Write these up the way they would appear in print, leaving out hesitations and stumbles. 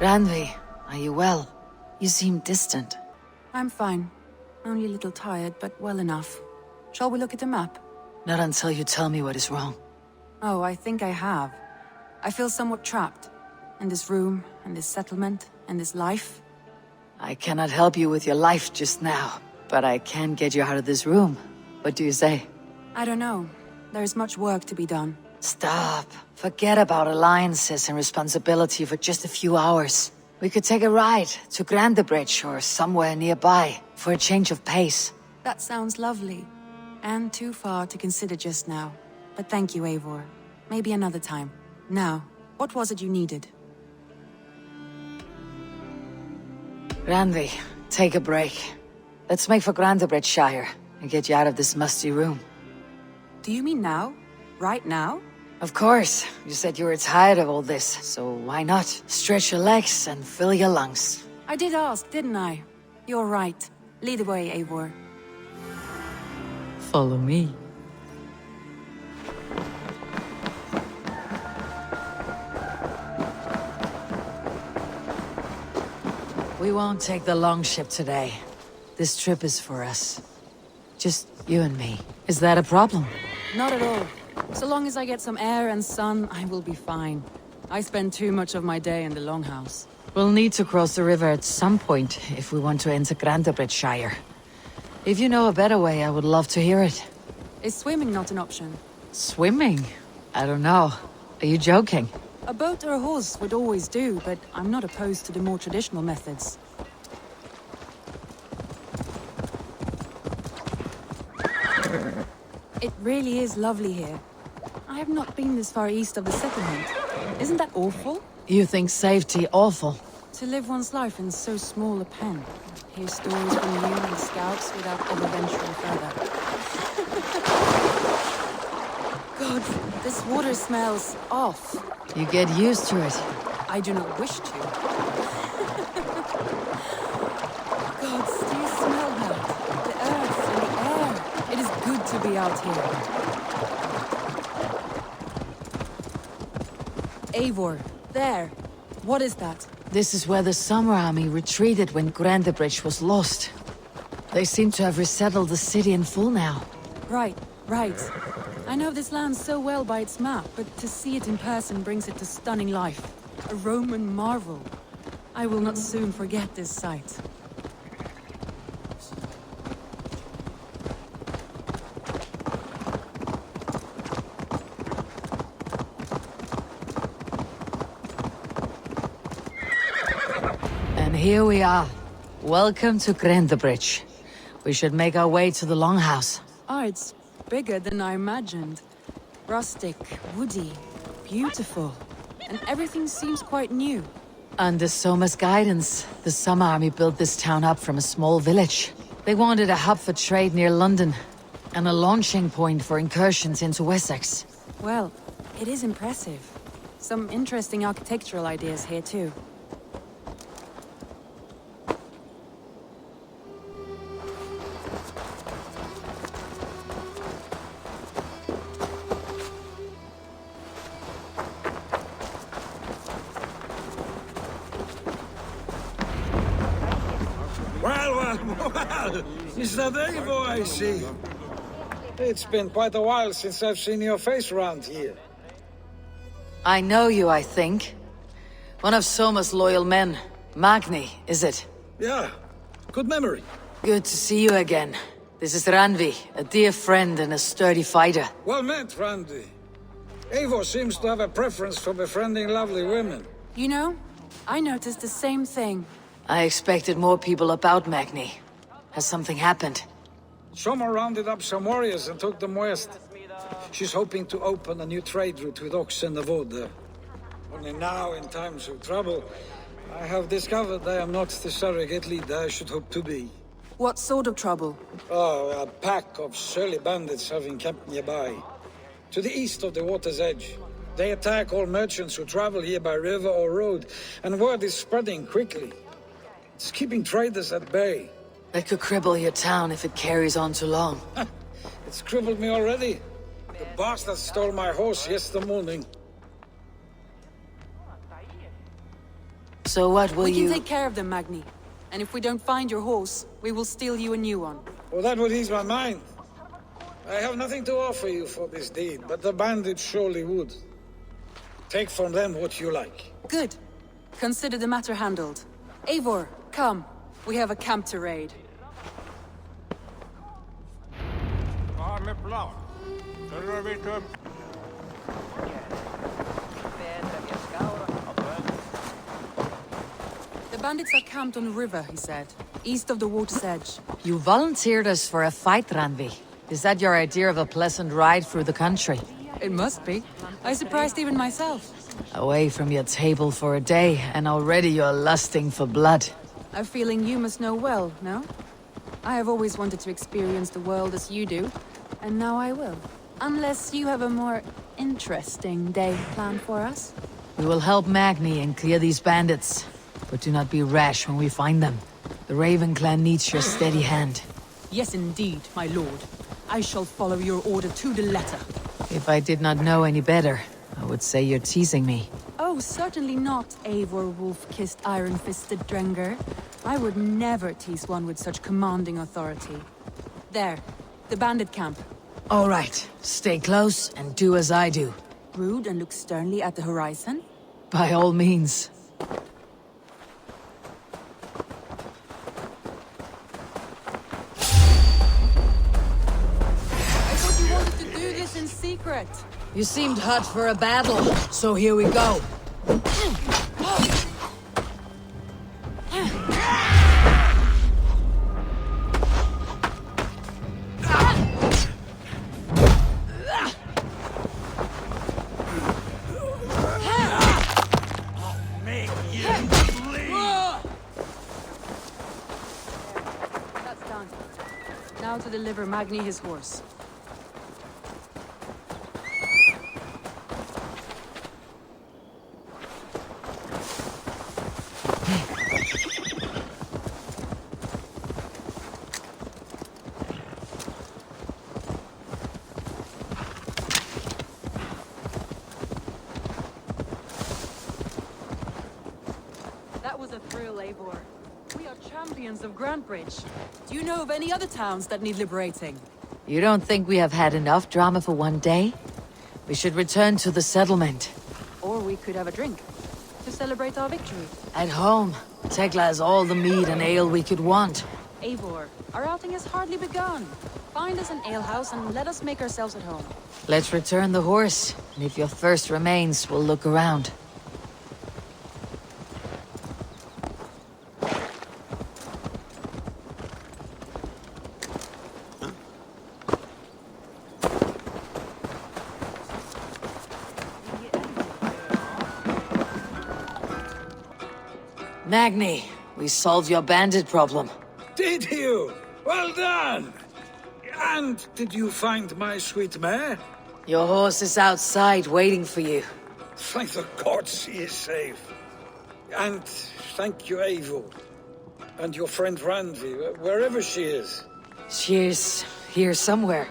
Randvi, are you well? You seem distant. I'm fine. Only a little tired, but well enough. Shall we look at the map? Not until you tell me what is wrong. Oh, I think I have. I feel somewhat trapped. In this room, in this settlement, in this life. I cannot help you with your life just now, but I can get you out of this room. What do you say? I don't know. There is much work to be done. Stop. Forget about alliances and responsibility for just a few hours. We could take a ride to Grantebridge or somewhere nearby for a change of pace. That sounds lovely. And too far to consider just now. But thank you, Eivor. Maybe another time. Now, what was it you needed? Randvi, take a break. Let's make for Grantebridgescire and get you out of this musty room. Do you mean now? Right now? Of course. You said you were tired of all this, so why not? Stretch your legs and fill your lungs. I did ask, didn't I? You're right. Lead the way, Eivor. Follow me. We won't take the long ship today. This trip is for us. Just you and me. Is that a problem? Not at all. So long as I get some air and sun, I will be fine. I spend too much of my day in the longhouse. We'll need to cross the river at some point if we want to enter Grantebridgescire. If you know a better way, I would love to hear it. Is swimming not an option? Swimming? I don't know. Are you joking? A boat or a horse would always do, but I'm not opposed to the more traditional methods. It really is lovely here. I have not been this far east of the settlement. Isn't that awful? You think safety awful? To live one's life in so small a pen. Hear stories from you and scouts without ever venturing further. God, this water smells off. You get used to it. I do not wish to. Gods, do you smell that? The earth and the air. It is good to be out here. Eivor, there. What is that? This is where the Summer Army retreated when Grantebridge was lost. They seem to have resettled the city in full now. Right. I know this land so well by its map, but to see it in person brings it to stunning life. A Roman marvel. I will not soon forget this sight. And here we are. Welcome to Grantebridge. We should make our way to the Longhouse. Oh, it's bigger than I imagined. Rustic, woody, beautiful. And everything seems quite new. Under Soma's guidance, the Summer Army built this town up from a small village. They wanted a hub for trade near London, and a launching point for incursions into Wessex. Well, it is impressive. Some interesting architectural ideas here too. Well, is that Eivor I see? It's been quite a while since I've seen your face around here. I know you, I think. One of Soma's loyal men. Magni, is it? Yeah, good memory. Good to see you again. This is Randvi, a dear friend and a sturdy fighter. Well met, Randvi. Eivor seems to have a preference for befriending lovely women. You know, I noticed the same thing. I expected more people about Magni. Has something happened? Soma rounded up some warriors and took them west. She's hoping to open a new trade route with oxen of wood. Only now, in times of trouble, I have discovered I am not the surrogate leader I should hope to be. What sort of trouble? Oh, a pack of surly bandits have encamped nearby. To the east of the water's edge. They attack all merchants who travel here by river or road, and word is spreading quickly. It's keeping traders at bay. That could cripple your town if it carries on too long. It's crippled me already. The bastard stole my horse yesterday morning. So what will We you... can take care of them, Magni. And if we don't find your horse, we will steal you a new one. Well, that would ease my mind. I have nothing to offer you for this deed, but the bandits surely would. Take from them what you like. Good. Consider the matter handled. Eivor, come. We have a camp to raid. The bandits are camped on the river, he said. East of the water's edge. You volunteered us for a fight, Randvi. Is that your idea of a pleasant ride through the country? It must be. I surprised even myself. Away from your table for a day, and already you're lusting for blood. A feeling you must know well, no? I have always wanted to experience the world as you do, and now I will. Unless you have a more interesting day planned for us? We will help Magni and clear these bandits. But do not be rash when we find them. The Raven clan needs your steady hand. Yes, indeed, my lord. I shall follow your order to the letter. If I did not know any better, I would say you're teasing me. Oh, certainly not, Eivor wolf-kissed iron-fisted Drenger. I would never tease one with such commanding authority. There, the bandit camp. All right, stay close and do as I do. Rude and look sternly at the horizon? By all means. I thought you wanted to do this in secret. You seemed hot for a battle, so here we go. That's done. Now to deliver Magni his horse. That was a thrill, Eivor. We are champions of Grantebridge. Do you know of any other towns that need liberating? You don't think we have had enough drama for one day? We should return to the settlement. Or we could have a drink to celebrate our victory. At home, Tekla has all the mead and ale we could want. Eivor, our outing has hardly begun. Find us an alehouse and let us make ourselves at home. Let's return the horse, and if your thirst remains, we'll look around. Magni, we solved your bandit problem. Did you? Well done! And did you find my sweet mare? Your horse is outside waiting for you. Thank the gods he is safe. And thank you, Eivor. And your friend Randvi, wherever she is. She's here somewhere.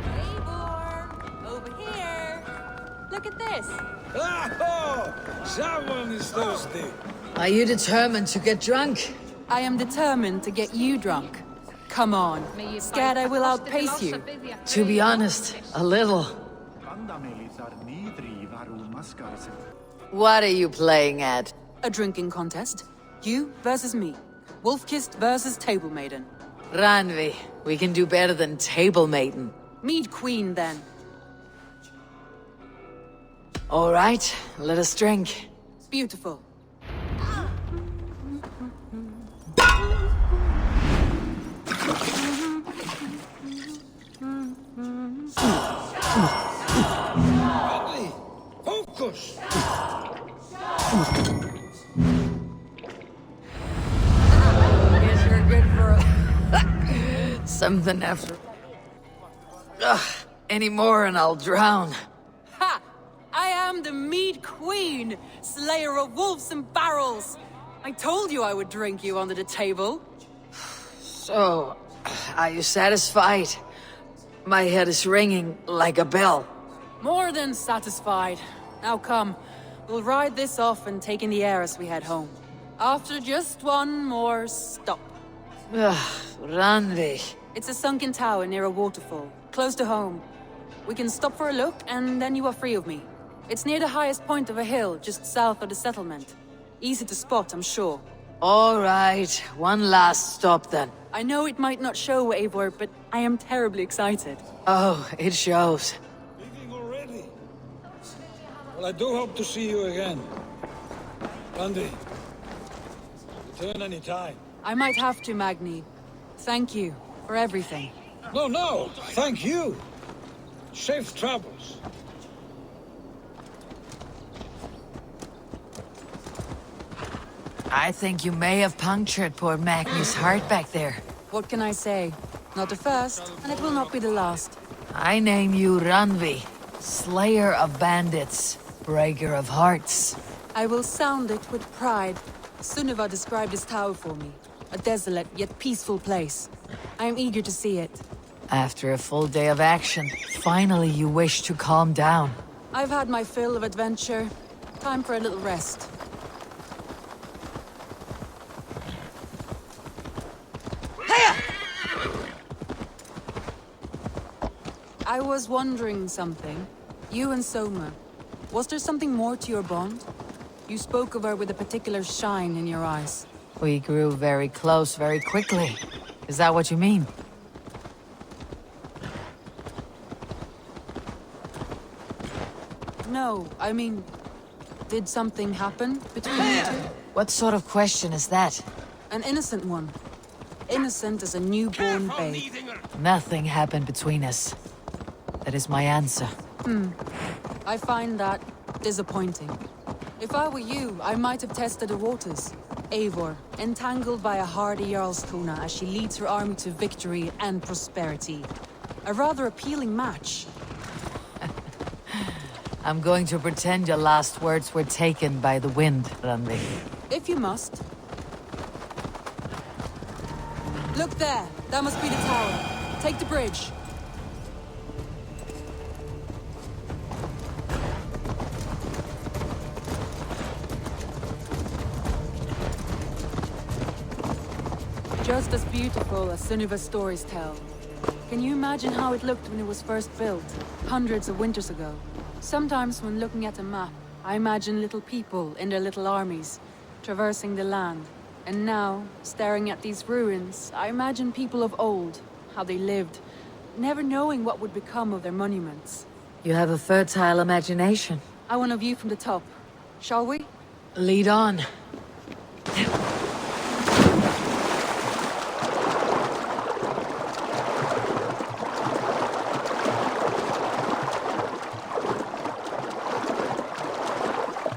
Eivor, over here. Look at this. Oh, someone is thirsty. Are you determined to get drunk? I am determined to get you drunk. Come on. Scared I will outpace you. To be honest, a little. What are you playing at? A drinking contest. You versus me. Wolf-kissed versus Table Maiden. Randvi, we can do better than Table Maiden. Mead Queen, then. All right, let us drink. Beautiful. Magni, focus! Guess you're good for a... something after... Ugh, any more and I'll drown. Ha! I am the Mead Queen, slayer of wolves and barrels. I told you I would drink you under the table. So, are you satisfied? My head is ringing like a bell. More than satisfied. Now come, we'll ride this off and take in the air as we head home. After just one more stop. Ugh, Randvi. It's a sunken tower near a waterfall, close to home. We can stop for a look, and then you are free of me. It's near the highest point of a hill, just south of the settlement. Easy to spot, I'm sure. All right, one last stop then. I know it might not show, Eivor, but I am terribly excited. Oh, it shows. Leaving already? Well, I do hope to see you again. Andy, return any time. I might have to, Magni. Thank you for everything. No, thank you. Safe travels. I think you may have punctured poor Magni's heart back there. What can I say? Not the first, and it will not be the last. I name you Randvi, slayer of bandits, breaker of hearts. I will sound it with pride. Sunniva described this tower for me. A desolate yet peaceful place. I am eager to see it. After a full day of action, finally you wish to calm down. I've had my fill of adventure. Time for a little rest. I was wondering something. You and Soma. Was there something more to your bond? You spoke of her with a particular shine in your eyes. We grew very close very quickly. Is that what you mean? No, I mean... Did something happen between you two? What sort of question is that? An innocent one. Innocent as a newborn babe. Nothing happened between us. That is my answer. I find that disappointing. If I were you, I might have tested the waters. Eivor, entangled by a hardy Jarlskona as she leads her army to victory and prosperity. A rather appealing match. I'm going to pretend your last words were taken by the wind, Randvi. If you must. Look there! That must be the tower. Take the bridge. Just as beautiful as Sunniva's stories tell. Can you imagine how it looked when it was first built, hundreds of winters ago? Sometimes when looking at a map, I imagine little people in their little armies, traversing the land. And now, staring at these ruins, I imagine people of old, how they lived, never knowing what would become of their monuments. You have a fertile imagination. I want a view from the top. Shall we? Lead on.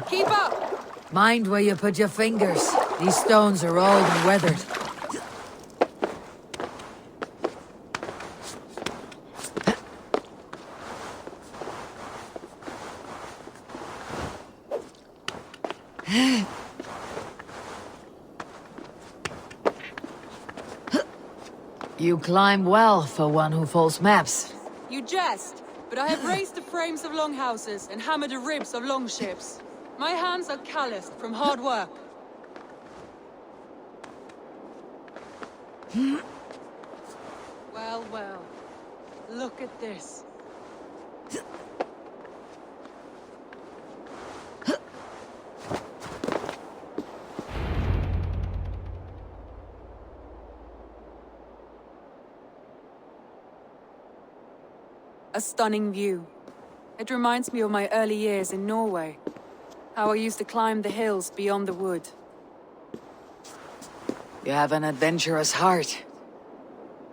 Keep up! Mind where you put your fingers. These stones are old and weathered. You climb well for one who folds maps. You jest, but I have raised the frames of longhouses and hammered the ribs of longships. My hands are calloused from hard work. Well, well. Look at this. A stunning view. It reminds me of my early years in Norway. How I used to climb the hills beyond the wood. You have an adventurous heart.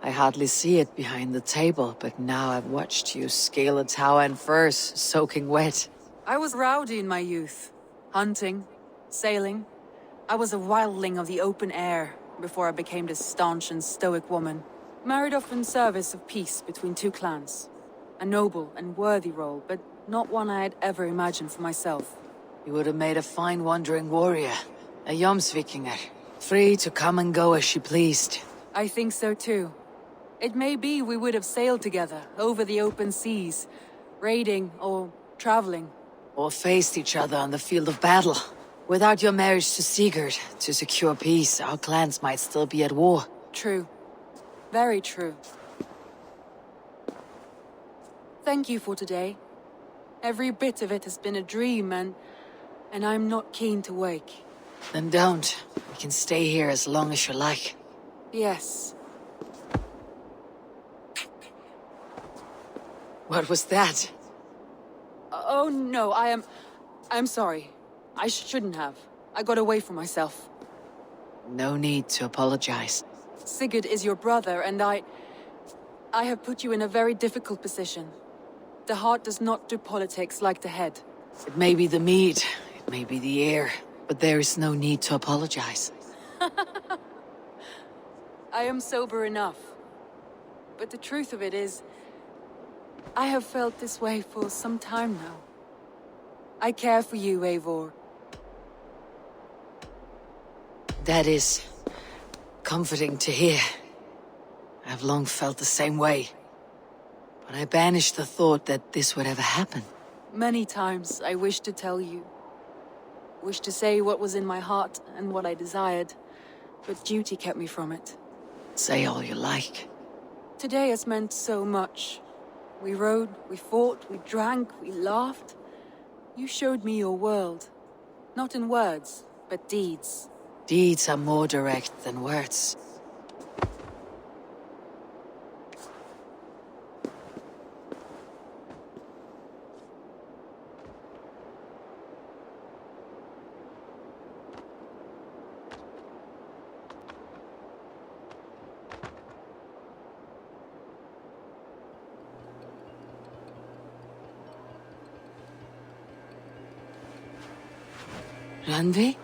I hardly see it behind the table, but now I've watched you scale a tower in furs, soaking wet. I was rowdy in my youth. Hunting, sailing. I was a wildling of the open air before I became this staunch and stoic woman. Married off in service of peace between two clans. A noble and worthy role, but not one I had ever imagined for myself. You would have made a fine wandering warrior, a Jomsvikinger, free to come and go as she pleased. I think so too. It may be we would have sailed together over the open seas, raiding or traveling. Or faced each other on the field of battle. Without your marriage to Sigurd, to secure peace, our clans might still be at war. True. Very true. Thank you for today. Every bit of it has been a dream, and I'm not keen to wake. Then don't. We can stay here as long as you like. Yes. What was that? Oh no, I'm sorry. I shouldn't have. I got away from myself. No need to apologize. Sigurd is your brother, and I have put you in a very difficult position. The heart does not do politics like the head. It may be the mead, it may be the air, but there is no need to apologize. I am sober enough. But the truth of it is, I have felt this way for some time now. I care for you, Eivor. That is comforting to hear. I've long felt the same way. But I banished the thought that this would ever happen. Many times I wished to tell you. Wished to say what was in my heart and what I desired. But duty kept me from it. Say all you like. Today has meant so much. We rode, we fought, we drank, we laughed. You showed me your world. Not in words, but deeds. Deeds are more direct than words. Randvi?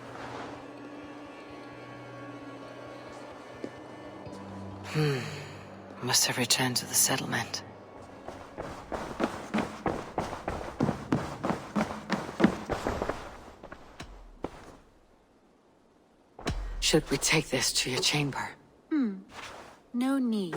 Must have returned to the settlement. Should we take this to your chamber? No need.